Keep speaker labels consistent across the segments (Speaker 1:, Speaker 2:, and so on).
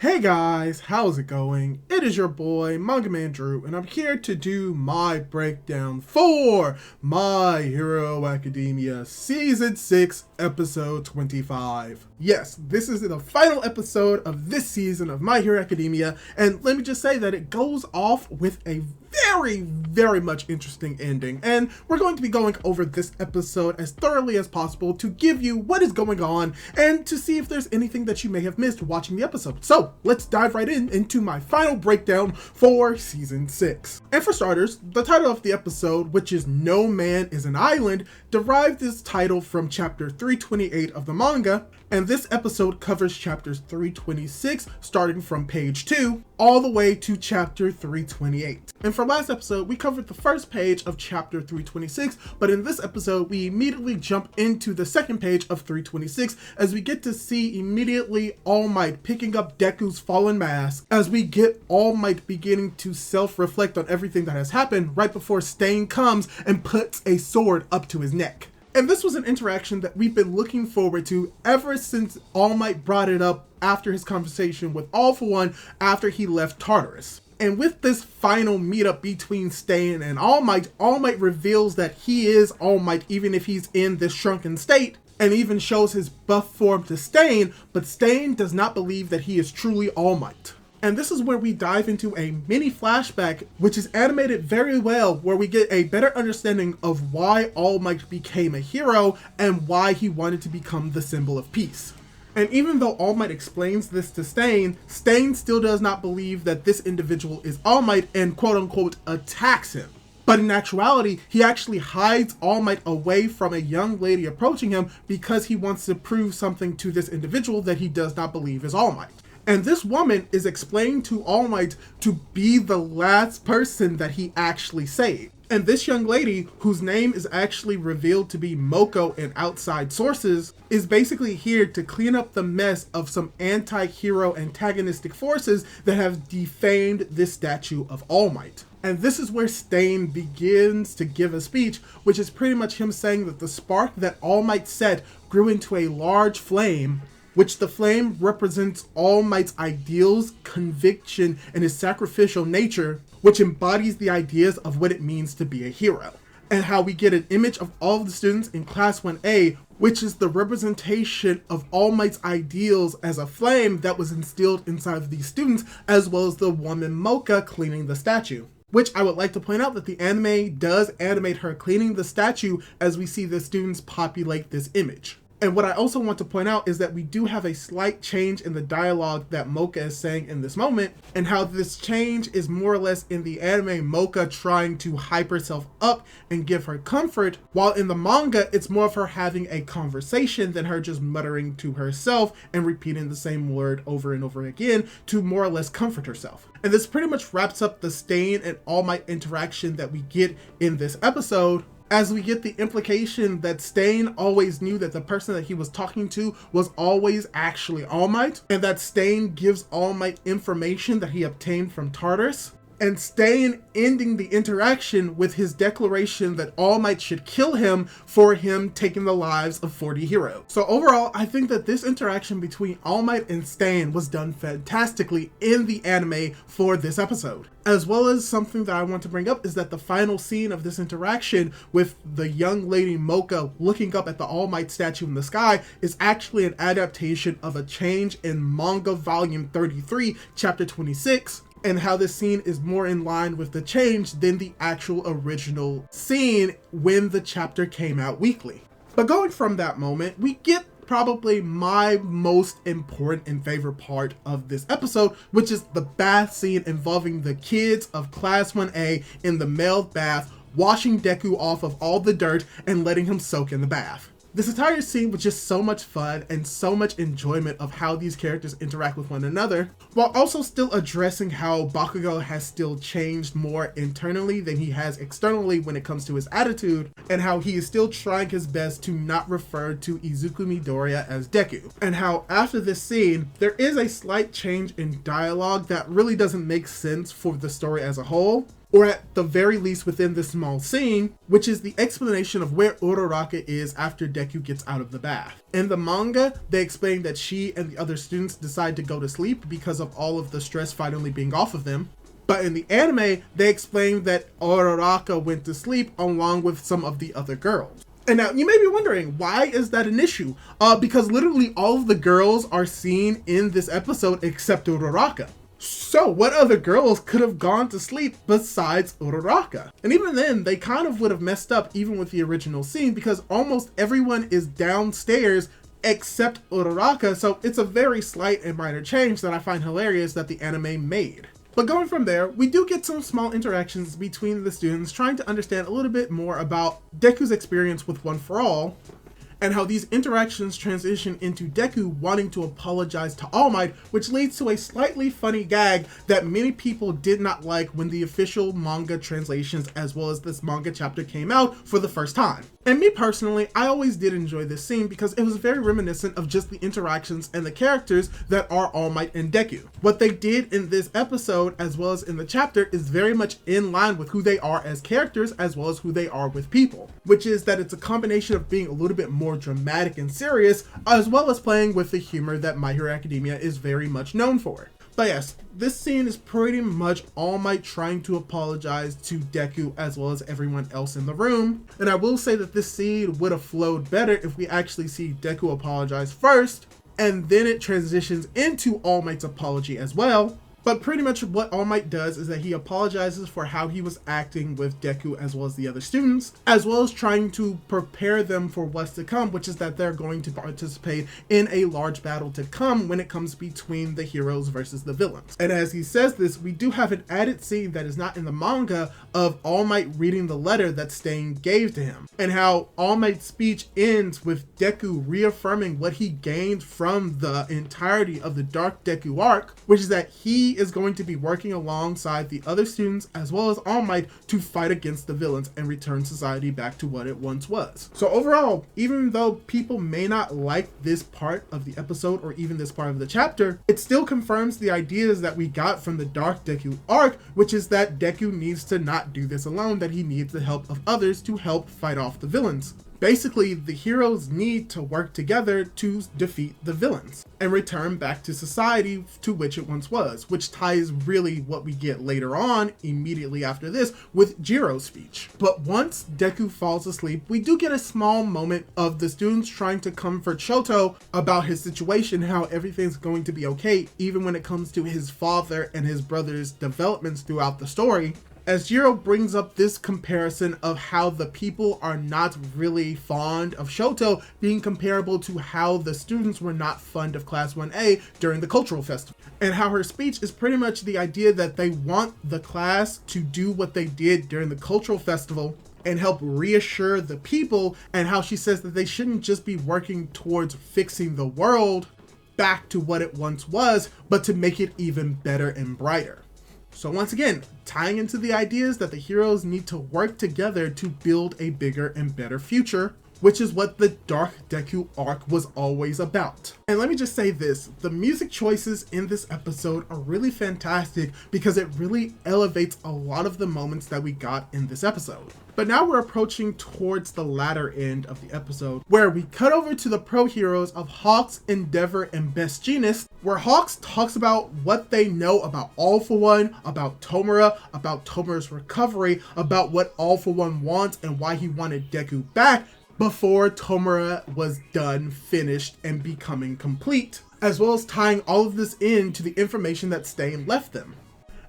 Speaker 1: Hey guys, how's it going? It is your boy, Manga Man Drew, and I'm here to do my breakdown for My Hero Academia Season 6, Episode 25. Yes, this is the final episode of this season of My Hero Academia, and let me just say that it goes off with a very much interesting ending, and we're going to be going over this episode as thoroughly as possible to give you what is going on and to see if there's anything that you may have missed watching the episode. So let's dive right into my final breakdown for season 6. And for starters, the title of the episode, which is No Man is an Island, derived this title from chapter 328 of the manga, and this episode covers chapters 326 starting from page 2 all the way to chapter 328. And for last episode, we covered the first page of chapter 326, but in this episode, we immediately jump into the second page of 326 as we get to see immediately All Might picking up Deku's fallen mask, as we get All Might beginning to self-reflect on everything that has happened right before Stain comes and puts a sword up to his neck. And this was an interaction that we've been looking forward to ever since All Might brought it up after his conversation with All For One after he left Tartarus. And with this final meetup between Stain and All Might reveals that he is All Might even if he's in this shrunken state, and even shows his buff form to Stain, but Stain does not believe that he is truly All Might. And this is where we dive into a mini flashback, which is animated very well, where we get a better understanding of why All Might became a hero and why he wanted to become the symbol of peace. And even though All Might explains this to Stain, Stain still does not believe that this individual is All Might and quote-unquote attacks him. But in actuality, he actually hides All Might away from a young lady approaching him because he wants to prove something to this individual that he does not believe is All Might. And this woman is explaining to All Might to be the last person that he actually saved. And this young lady, whose name is actually revealed to be Moko in outside sources, is basically here to clean up the mess of some anti-hero antagonistic forces that have defamed this statue of All Might. And this is where Stain begins to give a speech, which is pretty much him saying that the spark that All Might set grew into a large flame, which the flame represents All Might's ideals, conviction, and his sacrificial nature, which embodies the ideas of what it means to be a hero. And how we get an image of all of the students in Class 1A, which is the representation of All Might's ideals as a flame that was instilled inside of these students, as well as the woman Mocha cleaning the statue. Which I would like to point out that the anime does animate her cleaning the statue as we see the students populate this image. And what I also want to point out is that we do have a slight change in the dialogue that Mocha is saying in this moment, and how this change is more or less in the anime Mocha trying to hype herself up and give her comfort, while in the manga it's more of her having a conversation than her just muttering to herself and repeating the same word over and over again to more or less comfort herself. And this pretty much wraps up the Stain and All Might interaction that we get in this episode, as we get the implication that Stain always knew that the person that he was talking to was always actually All Might, and that Stain gives All Might information that he obtained from Tartarus, and Stain ending the interaction with his declaration that All Might should kill him for him taking the lives of 40 heroes. So overall, I think that this interaction between All Might and Stain was done fantastically in the anime for this episode. As well as something that I want to bring up is that the final scene of this interaction with the young lady Mocha looking up at the All Might statue in the sky is actually an adaptation of a change in Manga Volume 33, Chapter 26, and how this scene is more in line with the change than the actual original scene when the chapter came out weekly. But going from that moment, we get probably my most important and favorite part of this episode, which is the bath scene involving the kids of Class 1A in the male bath, washing Deku off of all the dirt and letting him soak in the bath. This entire scene was just so much fun and so much enjoyment of how these characters interact with one another, while also still addressing how Bakugo has still changed more internally than he has externally when it comes to his attitude, and how he is still trying his best to not refer to Izuku Midoriya as Deku. And how after this scene, there is a slight change in dialogue that really doesn't make sense for the story as a whole, or at the very least within this small scene, which is the explanation of where Uraraka is after Deku gets out of the bath. In the manga, they explain that she and the other students decide to go to sleep because of all of the stress finally being off of them. But in the anime, they explain that Uraraka went to sleep along with some of the other girls. And now you may be wondering, why is that an issue? Because literally all of the girls are seen in this episode except Uraraka. So what other girls could have gone to sleep besides Uraraka? And even then, they kind of would have messed up even with the original scene, because almost everyone is downstairs except Uraraka, so it's a very slight and minor change that I find hilarious that the anime made. But going from there, we do get some small interactions between the students trying to understand a little bit more about Deku's experience with One For All, and how these interactions transition into Deku wanting to apologize to All Might, which leads to a slightly funny gag that many people did not like when the official manga translations as well as this manga chapter came out for the first time. And me personally, I always did enjoy this scene because it was very reminiscent of just the interactions and the characters that are All Might and Deku. What they did in this episode as well as in the chapter is very much in line with who they are as characters as well as who they are with people, which is that it's a combination of being a little bit more dramatic and serious as well as playing with the humor that My Hero Academia is very much known for. But yes, this scene is pretty much All Might trying to apologize to Deku as well as everyone else in the room. And I will say that this scene would have flowed better if we actually see Deku apologize first, and then it transitions into All Might's apology as well. But pretty much what All Might does is that he apologizes for how he was acting with Deku as well as the other students, as well as trying to prepare them for what's to come, which is that they're going to participate in a large battle to come when it comes between the heroes versus the villains. And as he says this, we do have an added scene that is not in the manga of All Might reading the letter that Stain gave to him, and how All Might's speech ends with Deku reaffirming what he gained from the entirety of the Dark Deku arc, which is that he is going to be working alongside the other students as well as All Might to fight against the villains and return society back to what it once was. So overall, even though people may not like this part of the episode or even this part of the chapter, it still confirms the ideas that we got from the Dark Deku arc, which is that Deku needs to not do this alone, that he needs the help of others to help fight off the villains. Basically, the heroes need to work together to defeat the villains and return back to society to which it once was, which ties really what we get later on immediately after this with Jiro's speech. But once Deku falls asleep, we do get a small moment of the students trying to comfort Shoto about his situation, how everything's going to be okay, even when it comes to his father and his brother's developments throughout the story. As Jiro brings up this comparison of how the people are not really fond of Shoto being comparable to how the students were not fond of Class 1A during the cultural festival. And how her speech is pretty much the idea that they want the class to do what they did during the cultural festival and help reassure the people, and how she says that they shouldn't just be working towards fixing the world back to what it once was, but to make it even better and brighter. So once again, tying into the ideas that the heroes need to work together to build a bigger and better future, which is what the Dark Deku arc was always about. And let me just say this, the music choices in this episode are really fantastic because it really elevates a lot of the moments that we got in this episode. But now we're approaching towards the latter end of the episode, where we cut over to the pro heroes of Hawks, Endeavor, and Best Jeanist, where Hawks talks about what they know about All For One, about Tomura, about Tomura's recovery, about what All For One wants and why he wanted Deku back before Tomura was done, finished, and becoming complete, as well as tying all of this into the information that Stain left them.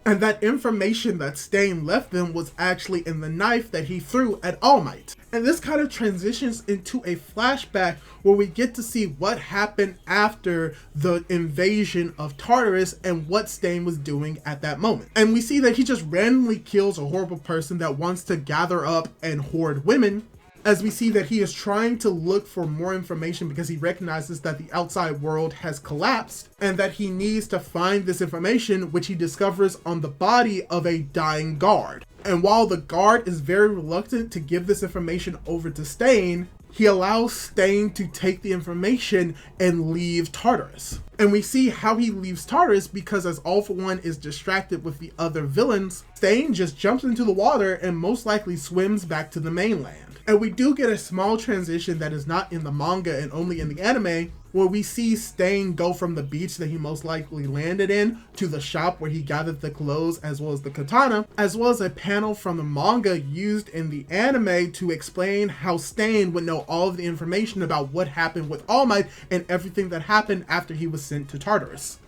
Speaker 1: And that information that Stain left them was actually in the knife that he threw at All Might. And this kind of transitions into a flashback where we get to see what happened after the invasion of Tartarus and what Stain was doing at that moment. And we see that he just randomly kills a horrible person that wants to gather up and hoard women, as we see that he is trying to look for more information because he recognizes that the outside world has collapsed and that he needs to find this information, which he discovers on the body of a dying guard. And while the guard is very reluctant to give this information over to Stain, he allows Stain to take the information and leave Tartarus. And we see how he leaves Tartarus because as All For One is distracted with the other villains, Stain just jumps into the water and most likely swims back to the mainland. And we do get a small transition that is not in the manga and only in the anime, where we see Stain go from the beach that he most likely landed in to the shop where he gathered the clothes as well as the katana, as well as a panel from the manga used in the anime to explain how Stain would know all of the information about what happened with All Might and everything that happened after he was sent to Tartarus.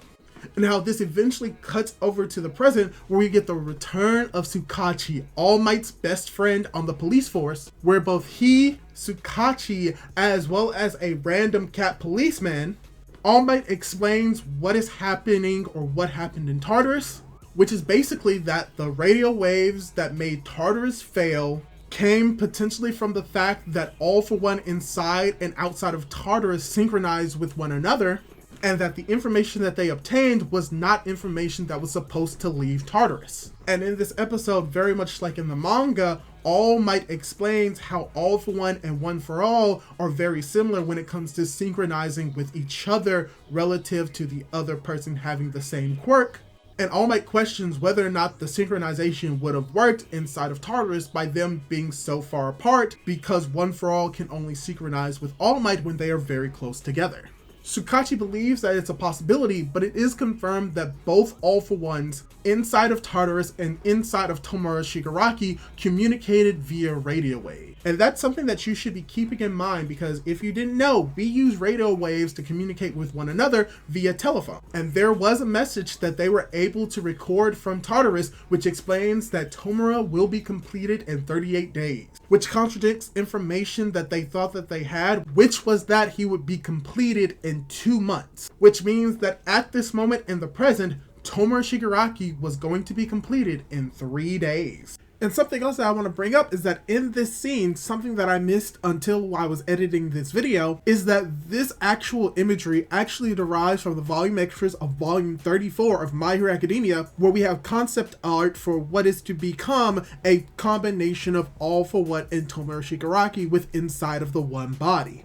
Speaker 1: And how this eventually cuts over to the present, where we get the return of Tsukachi, All Might's best friend on the police force, where both he, Tsukachi, as well as a random cat policeman, All Might explains what is happening or what happened in Tartarus, which is basically that the radio waves that made Tartarus fail came potentially from the fact that All For One inside and outside of Tartarus synchronized with one another, and that the information that they obtained was not information that was supposed to leave Tartarus. And in this episode, very much like in the manga, All Might explains how All For One and One For All are very similar when it comes to synchronizing with each other relative to the other person having the same quirk. And All Might questions whether or not the synchronization would have worked inside of Tartarus by them being so far apart, because One For All can only synchronize with All Might when they are very close together. Tsukachi believes that it's a possibility, but it is confirmed that both All For Ones inside of Tartarus and inside of Tomura Shigaraki communicated via radio wave. And that's something that you should be keeping in mind, because if you didn't know, we use radio waves to communicate with one another via telephone. And there was a message that they were able to record from Tartarus, which explains that Tomura will be completed in 38 days, which contradicts information that they thought that they had, which was that he would be completed in 2 months, which means that at this moment in the present, Tomura Shigaraki was going to be completed in 3 days. And something else that I want to bring up is that in this scene, something that I missed until I was editing this video, is that this actual imagery actually derives from the volume extras of volume 34 of My Hero Academia, where we have concept art for what is to become a combination of All For One and Tomura Shigaraki with inside of the one body.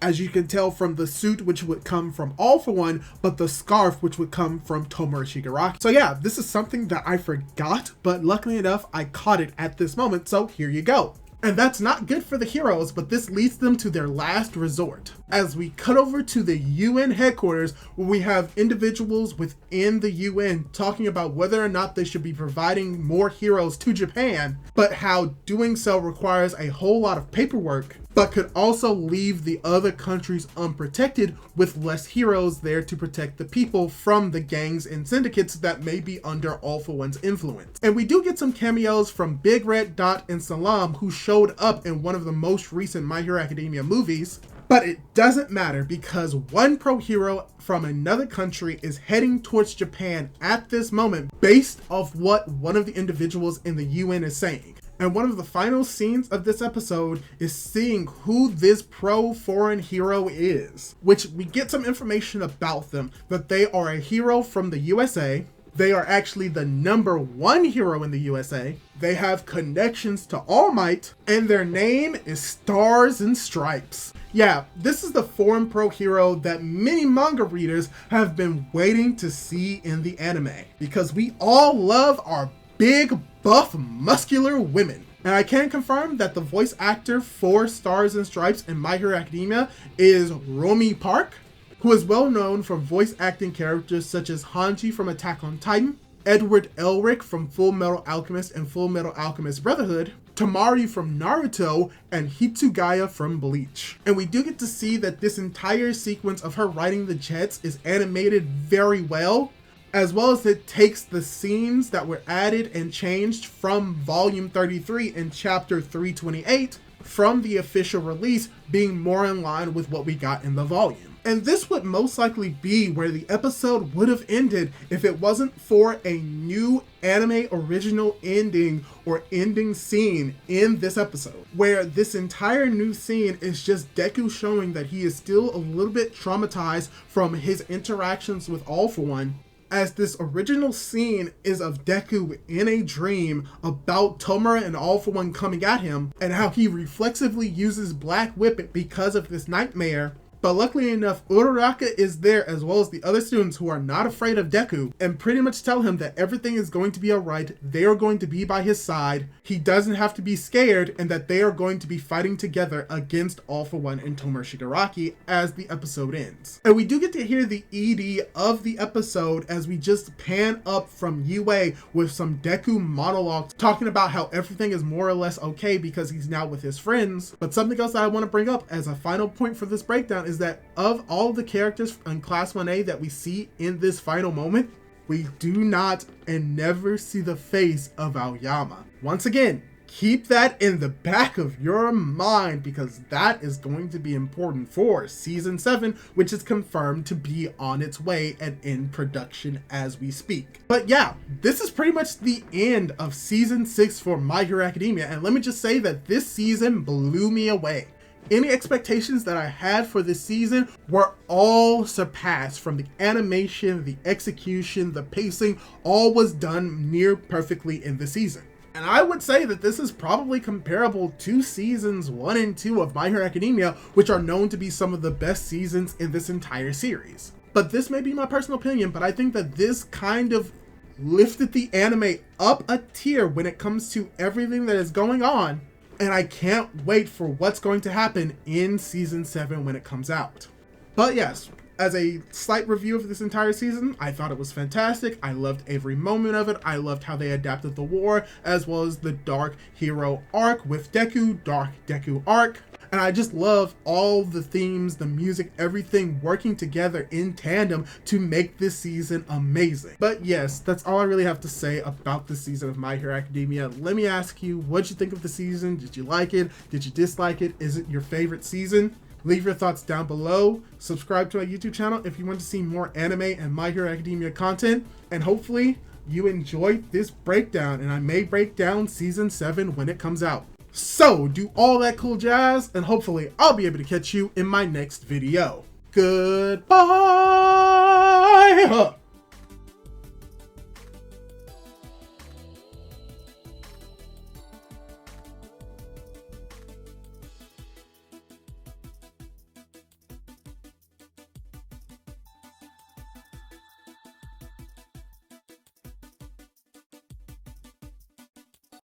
Speaker 1: As you can tell from the suit, which would come from All For One, but the scarf, which would come from Tomura Shigaraki. So yeah, this is something that I forgot, but luckily enough, I caught it at this moment, so here you go. And that's not good for the heroes, but this leads them to their last resort. As we cut over to the UN headquarters, where we have individuals within the UN talking about whether or not they should be providing more heroes to Japan, but how doing so requires a whole lot of paperwork, but could also leave the other countries unprotected with less heroes there to protect the people from the gangs and syndicates that may be under All For One's influence. And we do get some cameos from Big Red, Dot, and Salam, who showed up in one of the most recent My Hero Academia movies. But it doesn't matter, because one pro hero from another country is heading towards Japan at this moment based off what one of the individuals in the UN is saying. And one of the final scenes of this episode is seeing who this pro foreign hero is, which we get some information about them, that they are a hero from the USA. They are actually the #1 hero in the USA. They have connections to All Might, and their name is Stars and Stripes. Yeah, this is the foreign pro hero that many manga readers have been waiting to see in the anime, because we all love our big, buff, muscular women. And I can confirm that the voice actor for Stars and Stripes in My Hero Academia is Romy Park, who is well known for voice acting characters such as Hanji from Attack on Titan, Edward Elric from Full Metal Alchemist and Full Metal Alchemist Brotherhood, Tamari from Naruto, and Hitsugaya from Bleach. And we do get to see that this entire sequence of her riding the jets is animated very well, as well as it takes the scenes that were added and changed from volume 33 and chapter 328 from the official release being more in line with what we got in the volume. And this would most likely be where the episode would have ended if it wasn't for a new anime original ending or ending scene in this episode, where this entire new scene is just Deku showing that he is still a little bit traumatized from his interactions with All For One, as this original scene is of Deku in a dream about Tomura and All For One coming at him, and how he reflexively uses Black Whip because of this nightmare. But luckily enough, Uraraka is there as well as the other students who are not afraid of Deku and pretty much tell him that everything is going to be alright, they are going to be by his side, he doesn't have to be scared, and that they are going to be fighting together against All For One and Tomura Shigaraki as the episode ends. And we do get to hear the ED of the episode as we just pan up from UA with some Deku monologues talking about how everything is more or less okay because he's now with his friends. But something else that I want to bring up as a final point for this breakdown is that of all the characters in Class 1A that we see in this final moment, we do not and never see the face of Aoyama. Once again, keep that in the back of your mind because that is going to be important for Season 7, which is confirmed to be on its way and in production as we speak. But yeah, this is pretty much the end of Season 6 for My Hero Academia, and let me just say that this season blew me away. Any expectations that I had for this season were all surpassed, from the animation, the execution, the pacing, all was done near perfectly in the season. And I would say that this is probably comparable to seasons 1 and 2 of My Hero Academia, which are known to be some of the best seasons in this entire series. But this may be my personal opinion, but I think that this kind of lifted the anime up a tier when it comes to everything that is going on. And I can't wait for what's going to happen in Season 7 when it comes out. But yes, as a slight review of this entire season, I thought it was fantastic. I loved every moment of it. I loved how they adapted the war, as well as the Dark Hero arc with Deku, Dark Deku arc. And I just love all the themes, the music, everything working together in tandem to make this season amazing. But yes, that's all I really have to say about this season of My Hero Academia. Let me ask you, what'd you think of the season? Did you like it? Did you dislike it? Is it your favorite season? Leave your thoughts down below. Subscribe to my YouTube channel if you want to see more anime and My Hero Academia content. And hopefully you enjoyed this breakdown, and I may break down Season 7 when it comes out. So do all that cool jazz, and hopefully I'll be able to catch you in my next video. Goodbye!